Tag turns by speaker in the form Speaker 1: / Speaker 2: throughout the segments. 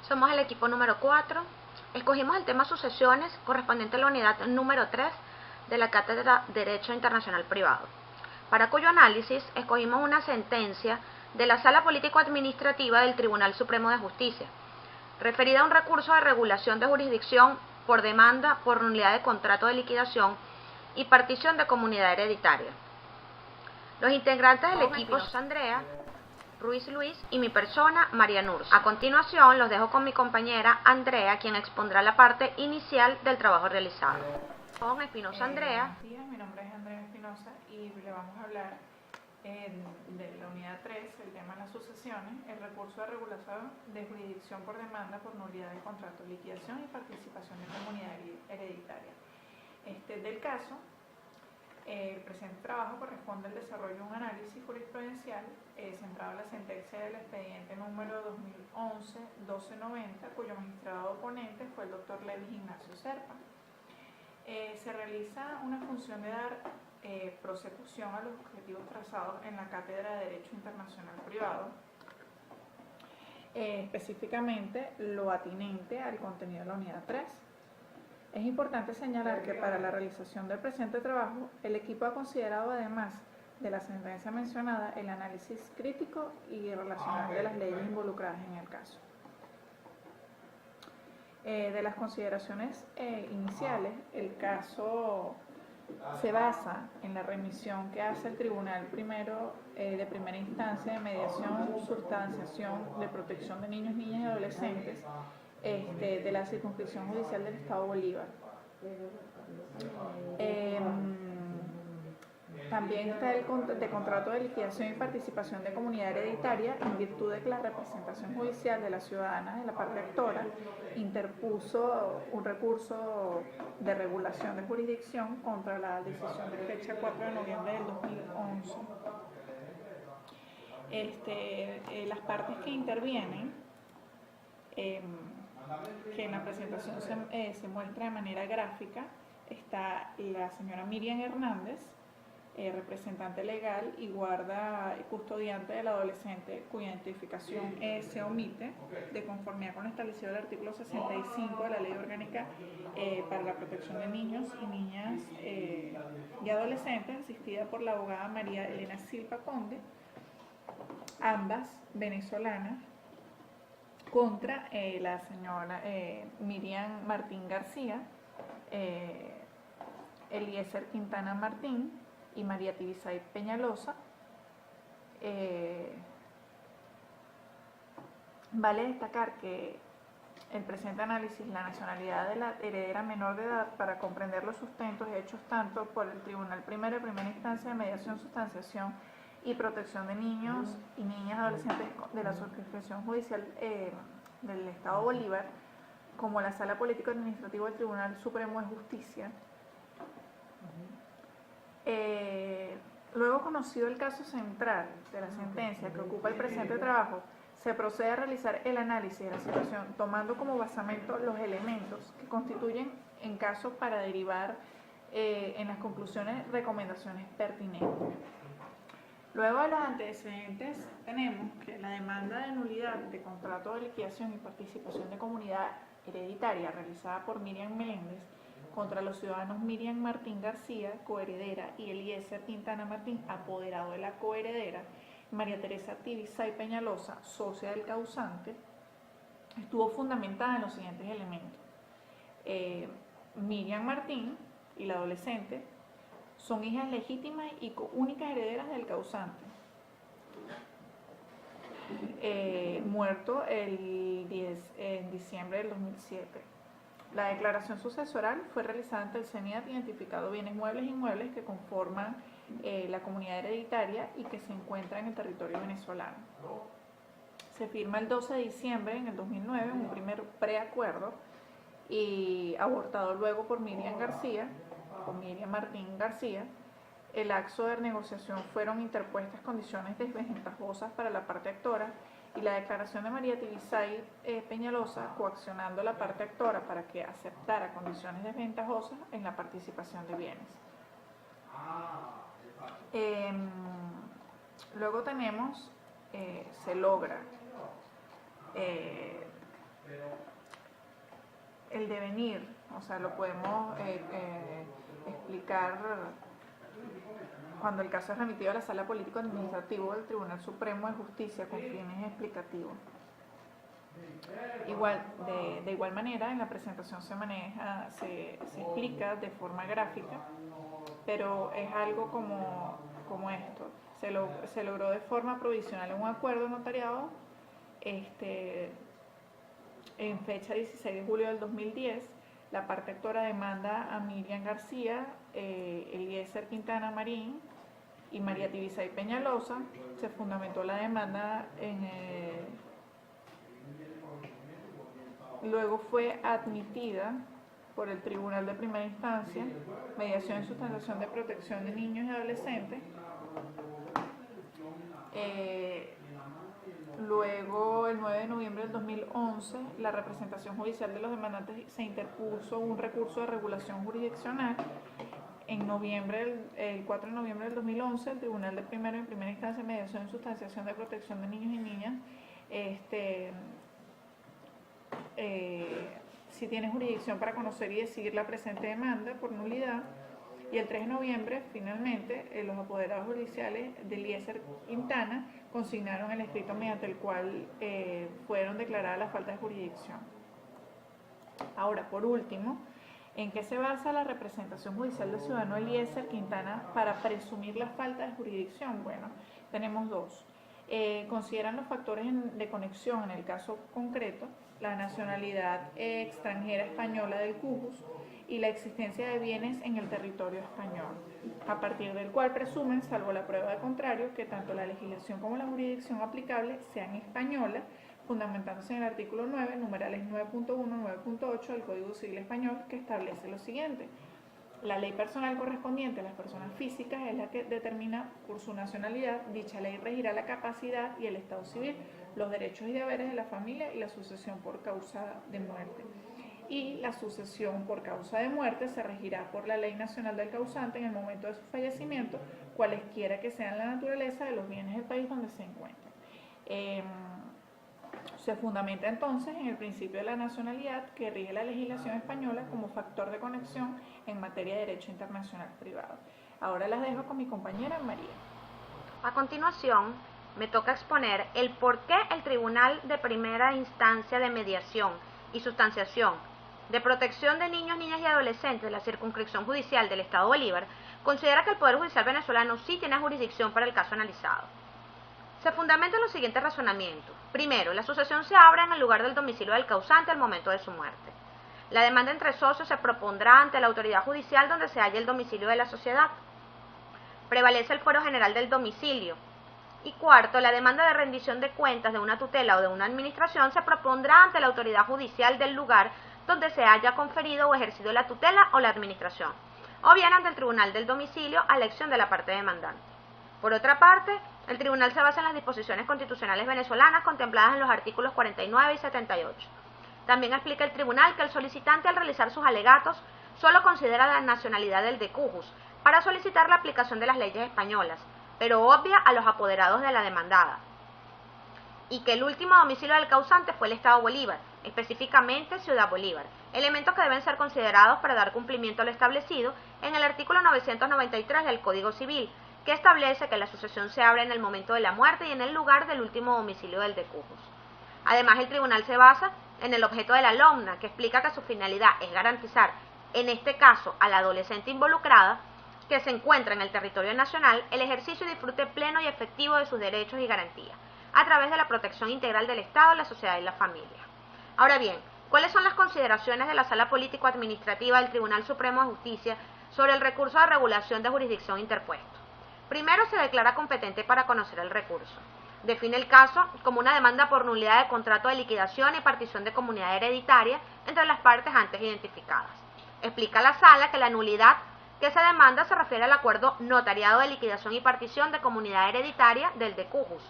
Speaker 1: Somos el equipo número 4. Escogimos el tema sucesiones correspondiente a la unidad número 3 de la Cátedra Derecho Internacional Privado, para cuyo análisis escogimos una sentencia de la Sala Político-Administrativa del Tribunal Supremo de Justicia, referida a un recurso de regulación de jurisdicción por demanda por nulidad de contrato de liquidación y partición de comunidad hereditaria. Los integrantes del equipo son Andrea, Ruiz Luis y mi persona, María Nurcia. A continuación, los dejo con mi compañera Andrea, quien expondrá la parte inicial del trabajo realizado. Con Espinosa Andrea.
Speaker 2: Buenos días, mi nombre es Andrea Espinosa y le vamos a hablar de la unidad 3, el tema de las sucesiones, el recurso de regulación de jurisdicción por demanda por nulidad de contrato, liquidación y participación de comunidad hereditaria. Del caso, el presente trabajo corresponde al desarrollo de un análisis jurisprudencial centrado en la sentencia del expediente número 2011-1290, cuyo magistrado oponente fue el doctor Levis Ignacio Serpa. Se realiza una función de dar prosecución a los objetivos trazados en la Cátedra de Derecho Internacional Privado, específicamente lo atinente al contenido de la unidad 3. Es importante señalar que para la realización del presente trabajo, el equipo ha considerado, además de la sentencia mencionada, el análisis crítico y relacional de las leyes involucradas en el caso. De las consideraciones iniciales, el caso se basa en la remisión que hace el Tribunal de Primera Instancia de Mediación, Sustanciación de Protección de Niños, Niñas y Adolescentes de la Circunscripción Judicial del Estado Bolívar. También está el de contrato de liquidación y participación de comunidad hereditaria, en virtud de que la representación judicial de la ciudadana de la parte actora interpuso un recurso de regulación de jurisdicción contra la decisión de fecha 4 de noviembre del 2011. Las partes que intervienen, que en la presentación se muestra de manera gráfica, está la señora Miriam Hernández, representante legal y custodiante del adolescente, cuya identificación se omite de conformidad con lo establecido en el artículo 65 de la Ley Orgánica para la Protección de Niños y Niñas y Adolescentes, asistida por la abogada María Elena Silva Conde, ambas venezolanas, contra la señora Miriam Martín García, Eliezer Quintana Martín y María Tibisay Peñalosa. Vale destacar que el presente análisis, la nacionalidad de la heredera menor de edad, para comprender los sustentos hechos tanto por el Tribunal Primero de Primera Instancia de Mediación, Sustanciación y Protección de Niños y Niñas Adolescentes de la Circunscripción Judicial del Estado Bolívar, como la Sala Político-Administrativa del Tribunal Supremo de Justicia. Luego conocido el caso central de la sentencia que ocupa el presente trabajo, se procede a realizar el análisis de la situación, tomando como basamento los elementos que constituyen en caso para derivar en las conclusiones recomendaciones pertinentes. Luego de los antecedentes, tenemos que la demanda de nulidad de contrato de liquidación y participación de comunidad hereditaria realizada por Miriam Meléndez contra los ciudadanos Miriam Martín García, coheredera, y Eliezer Quintana Martín, apoderado de la coheredera, María Teresa Tibisay Peñalosa, socia del causante, estuvo fundamentada en los siguientes elementos. Miriam Martín y la adolescente son hijas legítimas y únicas herederas del causante, muerto en diciembre del 2007. La declaración sucesoral fue realizada ante el CENIAT, identificado bienes muebles e inmuebles que conforman la comunidad hereditaria y que se encuentran en el territorio venezolano. Se firma el 12 de diciembre en el 2009 un primer preacuerdo y abortado luego por Miriam Martín García. El acto de negociación fueron interpuestas condiciones desventajosas para la parte actora y la declaración de María Tibisay Peñalosa coaccionando a la parte actora para que aceptara condiciones desventajosas en la participación de bienes. Luego tenemos, se logra el devenir, o sea, lo podemos explicar cuando el caso es remitido a la Sala Político-Administrativo del Tribunal Supremo de Justicia con fines explicativos. De igual manera, en la presentación se explica de forma gráfica, pero es algo como esto. Se logró de forma provisional un acuerdo notariado en fecha 16 de julio del 2010. La parte actora demanda a Miriam García, Eliezer Quintana Marín y María Tibisay Peñalosa. Se fundamentó la demanda luego fue admitida por el Tribunal de Primera Instancia, mediación y sustentación de protección de niños y adolescentes. Luego, el 9 de noviembre del 2011, la representación judicial de los demandantes se interpuso un recurso de regulación jurisdiccional. El 4 de noviembre del 2011, el Tribunal de Primera Instancia, mediación y sustanciación de protección de niños y niñas, si tiene jurisdicción para conocer y decidir la presente demanda por nulidad. Y el 3 de noviembre, finalmente, los apoderados judiciales de Eliezer Quintana consignaron el escrito mediante el cual fueron declaradas las faltas de jurisdicción. Ahora, por último, ¿en qué se basa la representación judicial del ciudadano Eliezer Quintana para presumir la falta de jurisdicción? Bueno, tenemos dos. Consideran los factores de conexión en el caso concreto, la nacionalidad extranjera española del cujus y la existencia de bienes en el territorio español, a partir del cual presumen, salvo la prueba de contrario, que tanto la legislación como la jurisdicción aplicable sean españolas, fundamentándose en el artículo 9, numerales 9.1, 9.8 del Código Civil Español, que establece lo siguiente: la ley personal correspondiente a las personas físicas es la que determina por su nacionalidad. Dicha ley regirá la capacidad y el estado civil, los derechos y deberes de la familia y la sucesión por causa de muerte. Y la sucesión por causa de muerte se regirá por la ley nacional del causante en el momento de su fallecimiento, cualesquiera que sean la naturaleza de los bienes del país donde se encuentren. Se fundamenta entonces en el principio de la nacionalidad que rige la legislación española como factor de conexión en materia de derecho internacional privado. Ahora las dejo con mi compañera María.
Speaker 1: A continuación, me toca exponer el por qué el Tribunal de Primera Instancia de Mediación y Sustanciación de Protección de Niños, Niñas y Adolescentes de la Circunscripción Judicial del Estado Bolívar considera que el Poder Judicial venezolano sí tiene jurisdicción para el caso analizado. Se fundamenta en los siguientes razonamientos. Primero, la sucesión se abre en el lugar del domicilio del causante al momento de su muerte. La demanda entre socios se propondrá ante la autoridad judicial donde se halla el domicilio de la sociedad. Prevalece el fuero general del domicilio. Y cuarto, la demanda de rendición de cuentas de una tutela o de una administración se propondrá ante la autoridad judicial del lugar donde se haya conferido o ejercido la tutela o la administración, o bien ante el tribunal del domicilio a elección de la parte demandante. Por otra parte, el tribunal se basa en las disposiciones constitucionales venezolanas contempladas en los artículos 49 y 78. También explica el tribunal que el solicitante, al realizar sus alegatos, solo considera la nacionalidad del decujus para solicitar la aplicación de las leyes españolas, pero obvia a los apoderados de la demandada, y que el último domicilio del causante fue el Estado Bolívar, específicamente Ciudad Bolívar, elementos que deben ser considerados para dar cumplimiento a lo establecido en el artículo 993 del Código Civil, que establece que la sucesión se abre en el momento de la muerte y en el lugar del último domicilio del decujus. Además, el tribunal se basa en el objeto de la LOMNA, que explica que su finalidad es garantizar, en este caso a la adolescente involucrada, que se encuentra en el territorio nacional, el ejercicio y disfrute pleno y efectivo de sus derechos y garantías, a través de la protección integral del Estado, la sociedad y la familia. Ahora bien, ¿cuáles son las consideraciones de la Sala Político-Administrativa del Tribunal Supremo de Justicia sobre el recurso de regulación de jurisdicción interpuesto? Primero, se declara competente para conocer el recurso. Define el caso como una demanda por nulidad de contrato de liquidación y partición de comunidad hereditaria entre las partes antes identificadas. Explica la Sala que la nulidad que se demanda se refiere al acuerdo notariado de liquidación y partición de comunidad hereditaria del decujus.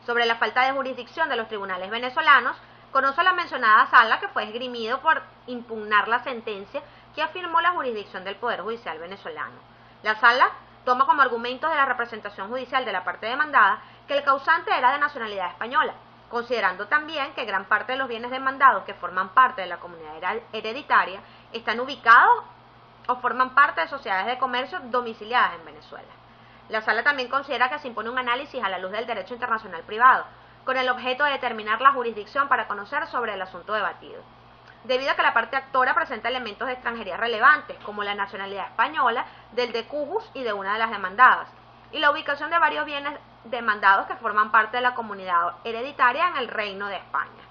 Speaker 1: Sobre la falta de jurisdicción de los tribunales venezolanos, conoce la mencionada Sala que fue esgrimido por impugnar la sentencia que afirmó la jurisdicción del Poder Judicial venezolano. La Sala toma como argumentos de la representación judicial de la parte demandada que el causante era de nacionalidad española considerando también que gran parte de los bienes demandados que forman parte de la comunidad hereditaria están ubicados o forman parte de sociedades de comercio domiciliadas en Venezuela. La Sala también considera que se impone un análisis a la luz del derecho internacional privado, con el objeto de determinar la jurisdicción para conocer sobre el asunto debatido, debido a que la parte actora presenta elementos de extranjería relevantes, como la nacionalidad española del decujus y de una de las demandadas, y la ubicación de varios bienes demandados que forman parte de la comunidad hereditaria en el Reino de España.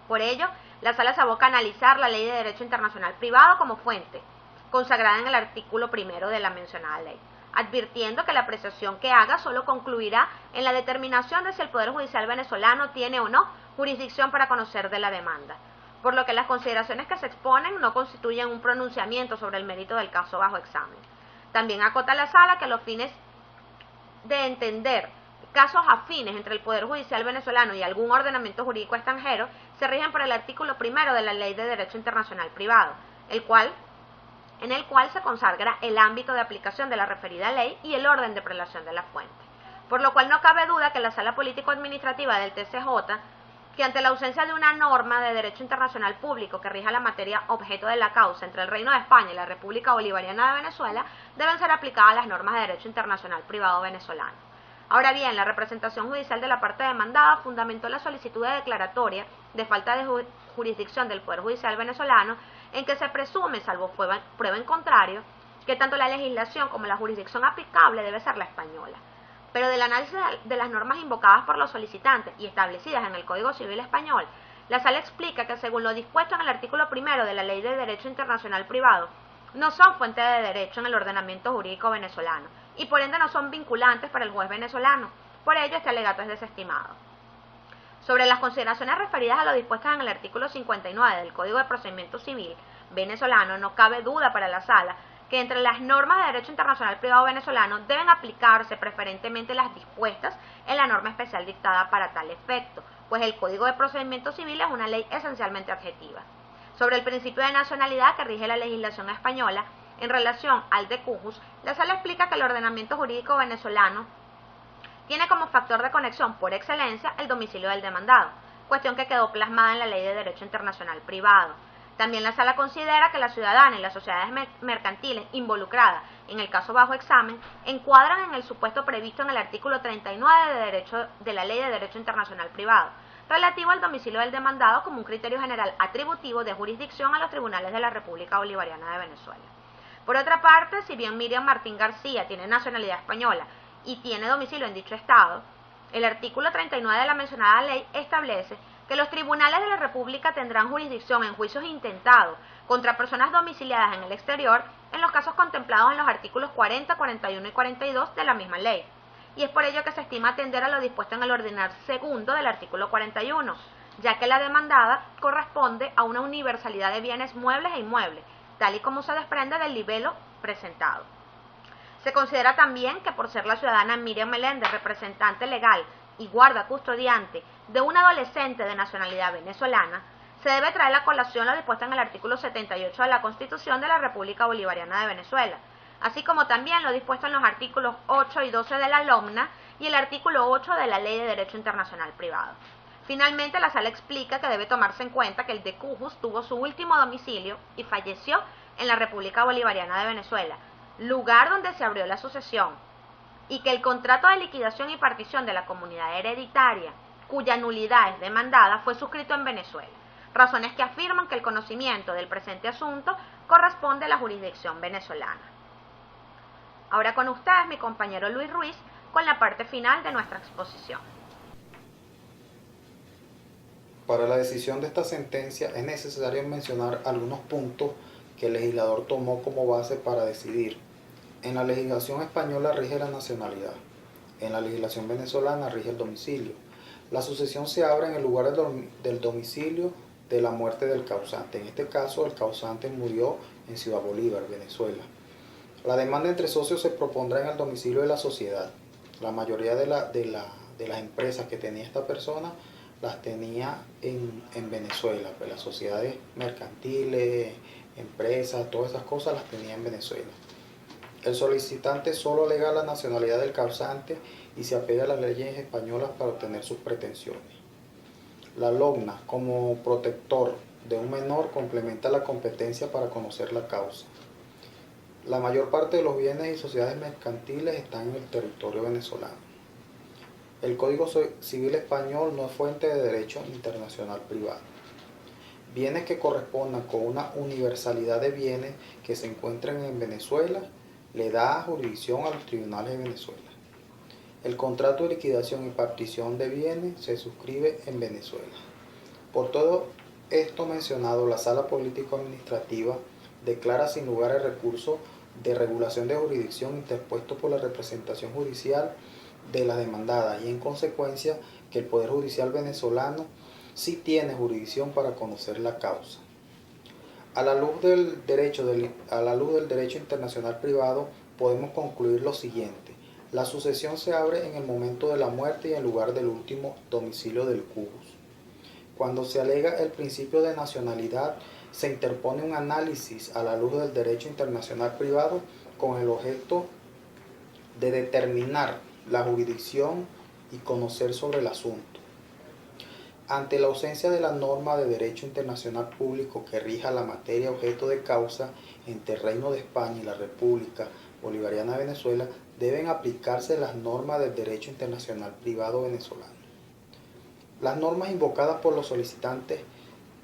Speaker 1: Por ello, la Sala se aboca a analizar la Ley de Derecho Internacional Privado como fuente, consagrada en el artículo 1 de la mencionada ley, advirtiendo que la apreciación que haga solo concluirá en la determinación de si el Poder Judicial venezolano tiene o no jurisdicción para conocer de la demanda, por lo que las consideraciones que se exponen no constituyen un pronunciamiento sobre el mérito del caso bajo examen. También acota la Sala que los fines de entender casos afines entre el Poder Judicial venezolano y algún ordenamiento jurídico extranjero se rigen por el artículo 1 de la Ley de Derecho Internacional Privado, en el cual se consagra el ámbito de aplicación de la referida ley y el orden de prelación de la fuente. Por lo cual no cabe duda que la Sala Político-Administrativa del TCJ, que ante la ausencia de una norma de derecho internacional público que rija la materia objeto de la causa entre el Reino de España y la República Bolivariana de Venezuela, deben ser aplicadas las normas de derecho internacional privado venezolano. Ahora bien, la representación judicial de la parte demandada fundamentó la solicitud de declaratoria de falta de jurisdicción del Poder Judicial venezolano, en que se presume, salvo prueba en contrario, que tanto la legislación como la jurisdicción aplicable debe ser la española. Pero del análisis de las normas invocadas por los solicitantes y establecidas en el Código Civil Español, la Sala explica que según lo dispuesto en el artículo 1 de la Ley de Derecho Internacional Privado, no son fuente de derecho en el ordenamiento jurídico venezolano y por ende no son vinculantes para el juez venezolano. Por ello, este alegato es desestimado. Sobre las consideraciones referidas a lo dispuesto en el artículo 59 del Código de Procedimiento Civil venezolano, no cabe duda para la Sala que entre las normas de derecho internacional privado venezolano deben aplicarse preferentemente las dispuestas en la norma especial dictada para tal efecto, pues el Código de Procedimiento Civil es una ley esencialmente adjetiva. Sobre el principio de nacionalidad que rige la legislación española en relación al decujus, la Sala explica que el ordenamiento jurídico venezolano tiene como factor de conexión por excelencia el domicilio del demandado, cuestión que quedó plasmada en la Ley de Derecho Internacional Privado. También la Sala considera que la ciudadana y las sociedades mercantiles involucradas en el caso bajo examen encuadran en el supuesto previsto en el artículo 39 de la Ley de Derecho Internacional Privado, relativo al domicilio del demandado como un criterio general atributivo de jurisdicción a los tribunales de la República Bolivariana de Venezuela. Por otra parte, si bien Miriam Martín García tiene nacionalidad española y tiene domicilio en dicho estado, el artículo 39 de la mencionada ley establece que los tribunales de la República tendrán jurisdicción en juicios intentados contra personas domiciliadas en el exterior en los casos contemplados en los artículos 40, 41 y 42 de la misma ley. Y es por ello que se estima atender a lo dispuesto en el ordinar segundo del artículo 41, ya que la demandada corresponde a una universalidad de bienes muebles e inmuebles, tal y como se desprende del libelo presentado. Se considera también que por ser la ciudadana Miriam Meléndez representante legal y guarda custodiante de un adolescente de nacionalidad venezolana, se debe traer a colación lo dispuesto en el artículo 78 de la Constitución de la República Bolivariana de Venezuela, así como también lo dispuesto en los artículos 8 y 12 de la LOMNA y el artículo 8 de la Ley de Derecho Internacional Privado. Finalmente, la Sala explica que debe tomarse en cuenta que el decujus tuvo su último domicilio y falleció en la República Bolivariana de Venezuela, lugar donde se abrió la sucesión, y que el contrato de liquidación y partición de la comunidad hereditaria, cuya nulidad es demandada, fue suscrito en Venezuela, razones que afirman que el conocimiento del presente asunto corresponde a la jurisdicción venezolana. Ahora con ustedes mi compañero Luis Ruiz con la parte final de nuestra exposición.
Speaker 3: Para la decisión de esta sentencia es necesario mencionar algunos puntos que el legislador tomó como base para decidir. En la legislación española rige la nacionalidad, en la legislación venezolana rige el domicilio. La sucesión se abre en el lugar del domicilio de la muerte del causante. En este caso, el causante murió en Ciudad Bolívar, Venezuela. La demanda entre socios se propondrá en el domicilio de la sociedad. La mayoría de las empresas que tenía esta persona las tenía en Venezuela, pues las sociedades mercantiles, empresas, todas esas cosas las tenía en Venezuela. El solicitante solo alega la nacionalidad del causante y se apega a las leyes españolas para obtener sus pretensiones. La LOGNA, como protector de un menor, complementa la competencia para conocer la causa. La mayor parte de los bienes y sociedades mercantiles están en el territorio venezolano. El Código Civil Español no es fuente de derecho internacional privado. Bienes que correspondan con una universalidad de bienes que se encuentren en Venezuela le da jurisdicción a los tribunales de Venezuela. El contrato de liquidación y partición de bienes se suscribe en Venezuela. Por todo esto mencionado, la Sala Político-Administrativa declara sin lugar el recurso de regulación de jurisdicción interpuesto por la representación judicial de las demandadas y en consecuencia que el Poder Judicial venezolano sí tiene jurisdicción para conocer la causa. A la luz del derecho internacional privado podemos concluir lo siguiente. La sucesión se abre en el momento de la muerte y en lugar del último domicilio del cujus. Cuando se alega el principio de nacionalidad, se interpone un análisis a la luz del derecho internacional privado con el objeto de determinar la jurisdicción y conocer sobre el asunto. Ante la ausencia de la norma de derecho internacional público que rija la materia objeto de causa entre el Reino de España y la República Bolivariana de Venezuela, deben aplicarse las normas del derecho internacional privado venezolano. Las normas invocadas por los solicitantes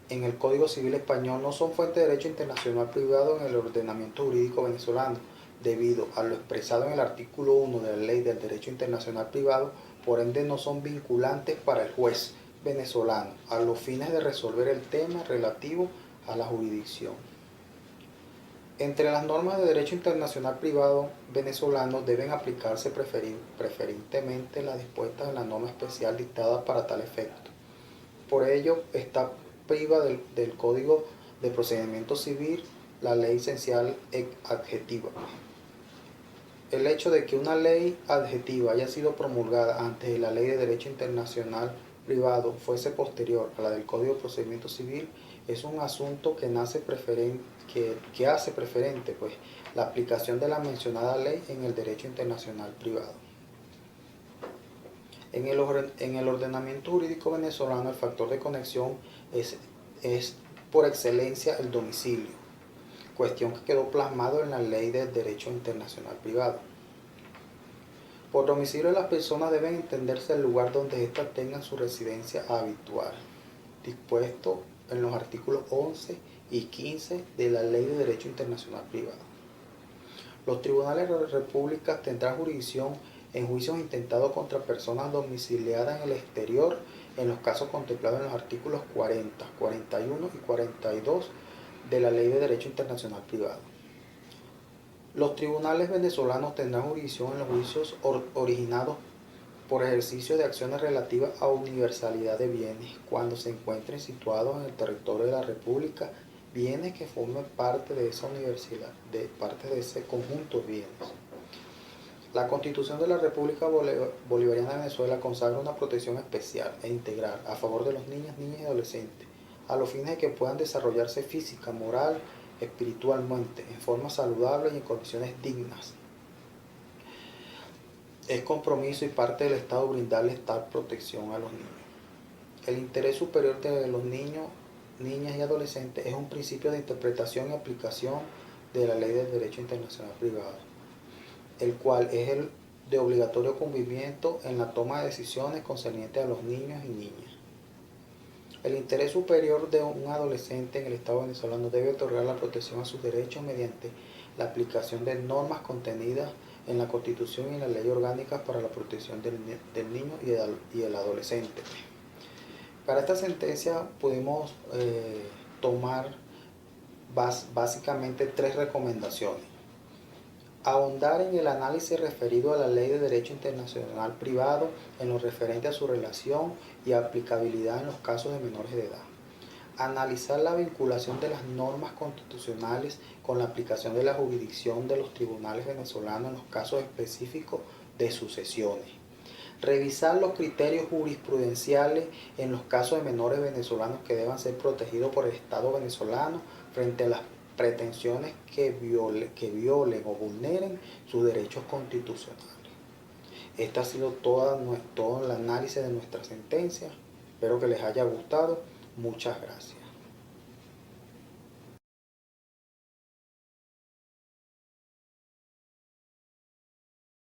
Speaker 3: en el Código Civil Español no son fuente de derecho internacional privado en el ordenamiento jurídico venezolano, debido a lo expresado en el artículo 1 de la Ley del Derecho Internacional Privado, por ende no son vinculantes para el juez venezolano a los fines de resolver el tema relativo a la jurisdicción. Entre las normas de derecho internacional privado venezolano deben aplicarse preferentemente las dispuestas en la norma especial dictada para tal efecto. Por ello, está priva del Código de Procedimiento Civil la ley esencial adjetiva. El hecho de que una ley adjetiva haya sido promulgada antes de la Ley de Derecho Internacional Privado fuese posterior a la del Código de Procedimiento Civil es un asunto que hace preferente pues, la aplicación de la mencionada ley en el derecho internacional privado. En el ordenamiento jurídico venezolano el factor de conexión es por excelencia el domicilio, cuestión que quedó plasmado en la Ley del Derecho Internacional Privado. Por domicilio las personas deben entenderse el lugar donde éstas tengan su residencia habitual, dispuesto en los artículos 11 y 15 de la Ley de Derecho Internacional Privado. Los tribunales de la República tendrán jurisdicción en juicios intentados contra personas domiciliadas en el exterior en los casos contemplados en los artículos 40, 41 y 42 de la Ley de Derecho Internacional Privado. Los tribunales venezolanos tendrán jurisdicción en los juicios originados por ejercicio de acciones relativas a universalidad de bienes, cuando se encuentren situados en el territorio de la República bienes que formen parte de esa universidad, parte de ese conjunto de bienes. La Constitución de la República Bolivariana de Venezuela consagra una protección especial e integral a favor de los niños, niñas y adolescentes, a los fines de que puedan desarrollarse física, moral, espiritualmente, en forma saludable y en condiciones dignas. Es compromiso y parte del Estado brindarles tal protección a los niños. El interés superior de los niños, niñas y adolescentes es un principio de interpretación y aplicación de la Ley del Derecho Internacional Privado, el cual es el de obligatorio cumplimiento en la toma de decisiones concernientes a los niños y niñas. El interés superior de un adolescente en el Estado venezolano debe otorgar la protección a sus derechos mediante la aplicación de normas contenidas en la Constitución y en la Ley Orgánica para la protección del niño y el adolescente. Para esta sentencia pudimos tomar básicamente tres recomendaciones. Ahondar en el análisis referido a la Ley de Derecho Internacional Privado en lo referente a su relación y aplicabilidad en los casos de menores de edad. Analizar la vinculación de las normas constitucionales con la aplicación de la jurisdicción de los tribunales venezolanos en los casos específicos de sucesiones. Revisar los criterios jurisprudenciales en los casos de menores venezolanos que deban ser protegidos por el Estado venezolano frente a las pretensiones que violen o vulneren sus derechos constitucionales. Este ha sido todo el análisis de nuestra sentencia. Espero que les haya gustado. Muchas gracias.